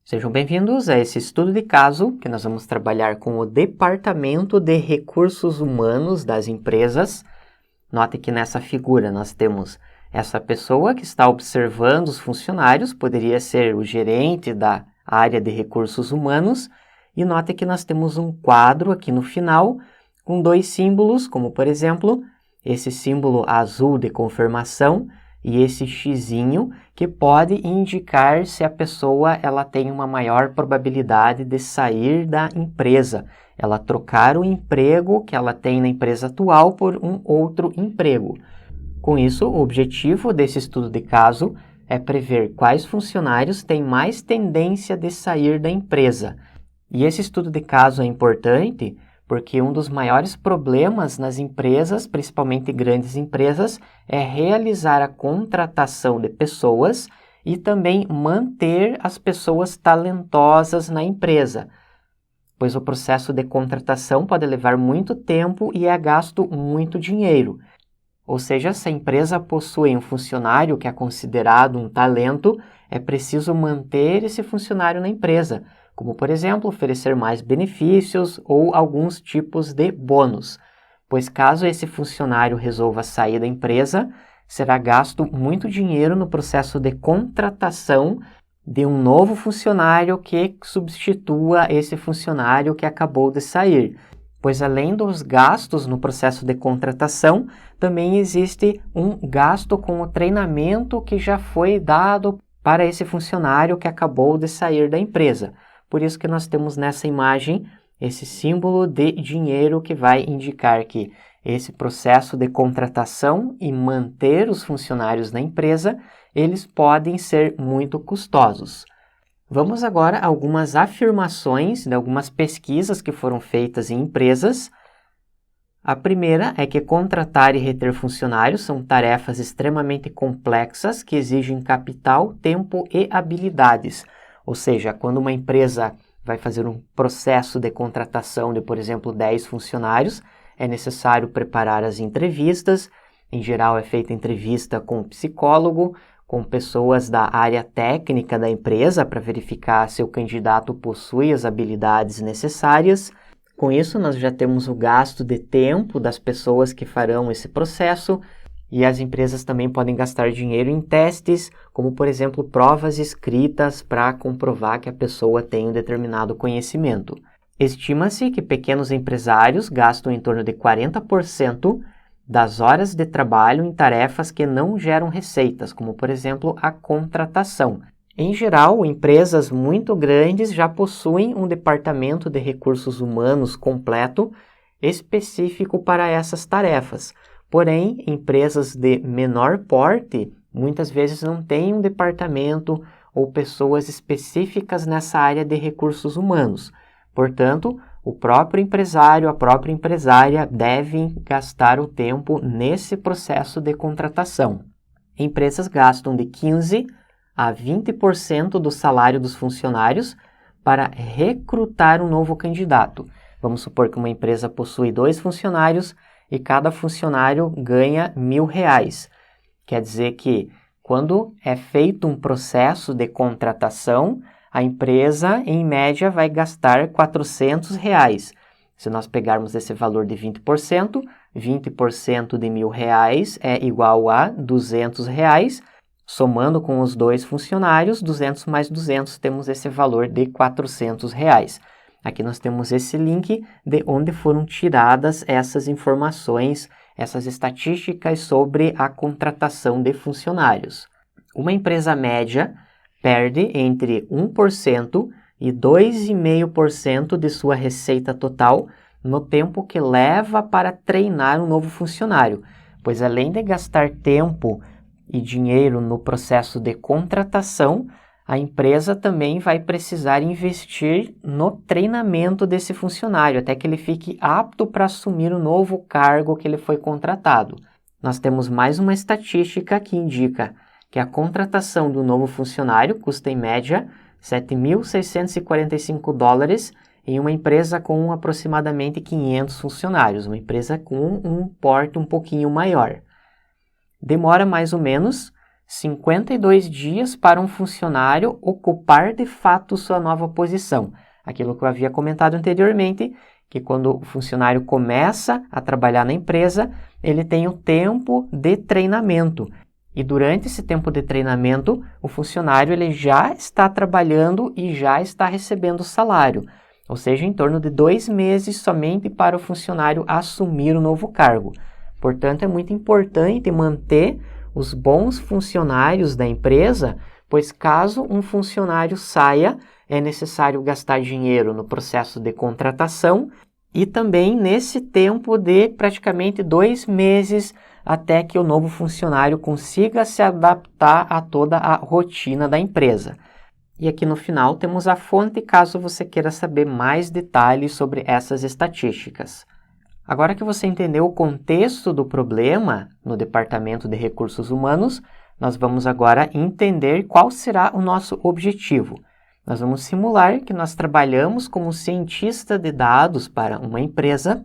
Sejam bem-vindos a esse estudo de caso que nós vamos trabalhar com o Departamento de Recursos Humanos das empresas. Note que nessa figura nós temos essa pessoa que está observando os funcionários, poderia ser o gerente da área de recursos humanos, e note que nós temos um quadro aqui no final com dois símbolos, como por exemplo, esse símbolo azul de confirmação e esse xizinho que pode indicar se a pessoa ela tem uma maior probabilidade de sair da empresa, ela trocar o emprego que ela tem na empresa atual por um outro emprego. Com isso, o objetivo desse estudo de caso é prever quais funcionários têm mais tendência de sair da empresa. E esse estudo de caso é importante porque um dos maiores problemas nas empresas, principalmente grandes empresas, é realizar a contratação de pessoas e também manter as pessoas talentosas na empresa, pois o processo de contratação pode levar muito tempo e é gasto muito dinheiro. Ou seja, se a empresa possui um funcionário que é considerado um talento, é preciso manter esse funcionário na empresa, como, por exemplo, oferecer mais benefícios ou alguns tipos de bônus, pois caso esse funcionário resolva sair da empresa, será gasto muito dinheiro no processo de contratação de um novo funcionário que substitua esse funcionário que acabou de sair. Pois além dos gastos no processo de contratação, também existe um gasto com o treinamento que já foi dado para esse funcionário que acabou de sair da empresa. Por isso que nós temos nessa imagem esse símbolo de dinheiro que vai indicar que esse processo de contratação e manter os funcionários na empresa, eles podem ser muito custosos. Vamos agora a algumas afirmações de algumas pesquisas que foram feitas em empresas. A primeira é que contratar e reter funcionários são tarefas extremamente complexas que exigem capital, tempo e habilidades. Ou seja, quando uma empresa vai fazer um processo de contratação de, por exemplo, 10 funcionários, é necessário preparar as entrevistas. Em geral, é feita entrevista com o psicólogo, com pessoas da área técnica da empresa para verificar se o candidato possui as habilidades necessárias. Com isso, nós já temos o gasto de tempo das pessoas que farão esse processo, e as empresas também podem gastar dinheiro em testes, como por exemplo provas escritas para comprovar que a pessoa tem um determinado conhecimento. Estima-se que pequenos empresários gastam em torno de 40% das horas de trabalho em tarefas que não geram receitas, como por exemplo a contratação. Em geral, empresas muito grandes já possuem um departamento de recursos humanos completo específico para essas tarefas. Porém, empresas de menor porte muitas vezes não têm um departamento ou pessoas específicas nessa área de recursos humanos. Portanto, o próprio empresário, a própria empresária devem gastar o tempo nesse processo de contratação. Empresas gastam de 15% a 20% do salário dos funcionários para recrutar um novo candidato. Vamos supor que uma empresa possui 2 funcionários e cada funcionário ganha R$1.000. Quer dizer que quando é feito um processo de contratação, a empresa, em média, vai gastar R$400. Se nós pegarmos esse valor de 20%, 20% de R$1.000 é igual a R$200. Somando com os 2 funcionários, 200 mais 200, temos esse valor de R$400. Aqui nós temos esse link de onde foram tiradas essas informações, essas estatísticas sobre a contratação de funcionários. Uma empresa média perde entre 1% e 2,5% de sua receita total no tempo que leva para treinar um novo funcionário, pois além de gastar tempo e dinheiro no processo de contratação, a empresa também vai precisar investir no treinamento desse funcionário, até que ele fique apto para assumir o novo cargo que ele foi contratado. Nós temos mais uma estatística que indica que a contratação do novo funcionário custa em média $7.645 em uma empresa com aproximadamente 500 funcionários, uma empresa com um porte um pouquinho maior. Demora mais ou menos 52 dias para um funcionário ocupar de fato sua nova posição. Aquilo que eu havia comentado anteriormente, que quando o funcionário começa a trabalhar na empresa, ele tem o tempo de treinamento. E durante esse tempo de treinamento, o funcionário ele já está trabalhando e já está recebendo salário. Ou seja, em torno de 2 meses somente para o funcionário assumir o novo cargo. Portanto, é muito importante manter os bons funcionários da empresa, pois caso um funcionário saia, é necessário gastar dinheiro no processo de contratação e também nesse tempo de praticamente 2 meses até que o novo funcionário consiga se adaptar a toda a rotina da empresa. E aqui no final temos a fonte caso você queira saber mais detalhes sobre essas estatísticas. Agora que você entendeu o contexto do problema no Departamento de Recursos Humanos, nós vamos agora entender qual será o nosso objetivo. Nós vamos simular que nós trabalhamos como cientista de dados para uma empresa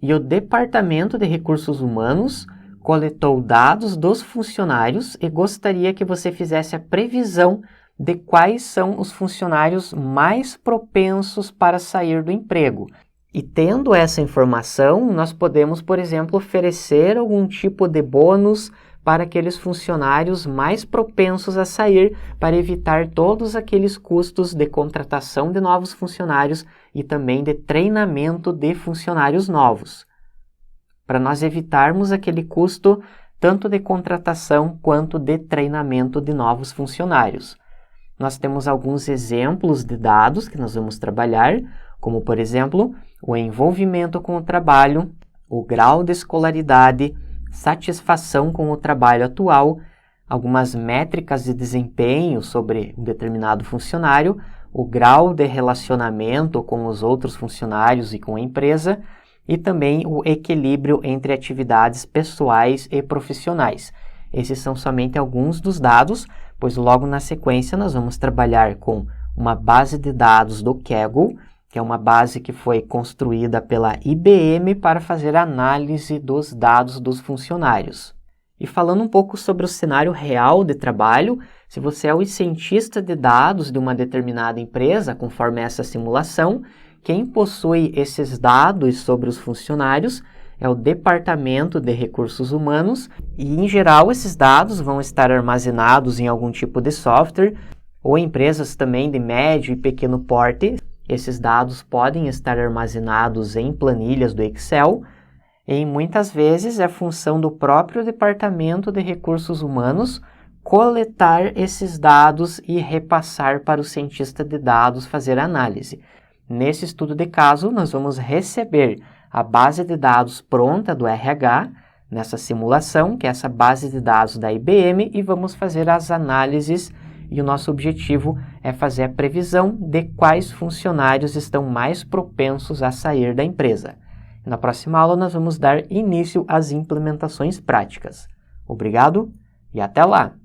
e o Departamento de Recursos Humanos coletou dados dos funcionários e gostaria que você fizesse a previsão de quais são os funcionários mais propensos para sair do emprego. E tendo essa informação, nós podemos, por exemplo, oferecer algum tipo de bônus para aqueles funcionários mais propensos a sair, para evitar todos aqueles custos de contratação de novos funcionários e também de treinamento de funcionários novos. Para nós evitarmos aquele custo tanto de contratação quanto de treinamento de novos funcionários. Nós temos alguns exemplos de dados que nós vamos trabalhar, como, por exemplo, o envolvimento com o trabalho, o grau de escolaridade, satisfação com o trabalho atual, algumas métricas de desempenho sobre um determinado funcionário, o grau de relacionamento com os outros funcionários e com a empresa, e também o equilíbrio entre atividades pessoais e profissionais. Esses são somente alguns dos dados, pois logo na sequência nós vamos trabalhar com uma base de dados do Kaggle, que é uma base que foi construída pela IBM para fazer análise dos dados dos funcionários. E falando um pouco sobre o cenário real de trabalho, se você é o cientista de dados de uma determinada empresa, conforme essa simulação, quem possui esses dados sobre os funcionários é o Departamento de Recursos Humanos e, em geral, esses dados vão estar armazenados em algum tipo de software ou empresas também de médio e pequeno porte. Esses dados podem estar armazenados em planilhas do Excel e, muitas vezes, é função do próprio Departamento de Recursos Humanos coletar esses dados e repassar para o cientista de dados fazer análise. Nesse estudo de caso, nós vamos receber a base de dados pronta do RH, nessa simulação, que é essa base de dados da IBM, e vamos fazer as análises, e o nosso objetivo é fazer a previsão de quais funcionários estão mais propensos a sair da empresa. Na próxima aula, nós vamos dar início às implementações práticas. Obrigado e até lá!